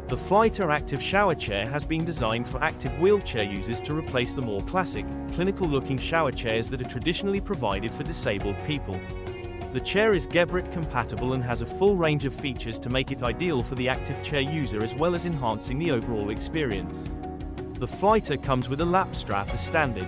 The Flyta Active Shower Chair has been designed for active wheelchair users to replace the more classic, clinical-looking shower chairs that are traditionally provided for disabled people. The chair is Geberit compatible and has a full range of features to make it ideal for the active chair user as well as enhancing the overall experience. The Flyta comes with a lap strap as standard.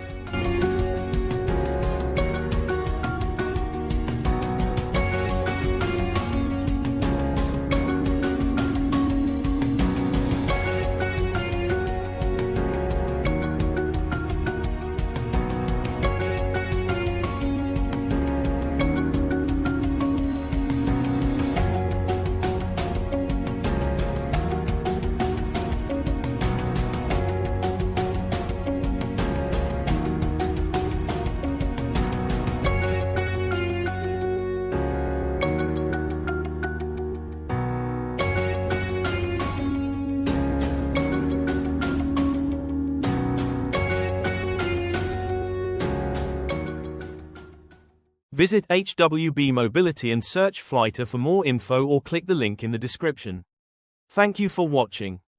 Visit HWB Mobility and search Flyta for more info or click the link in the description. Thank you for watching.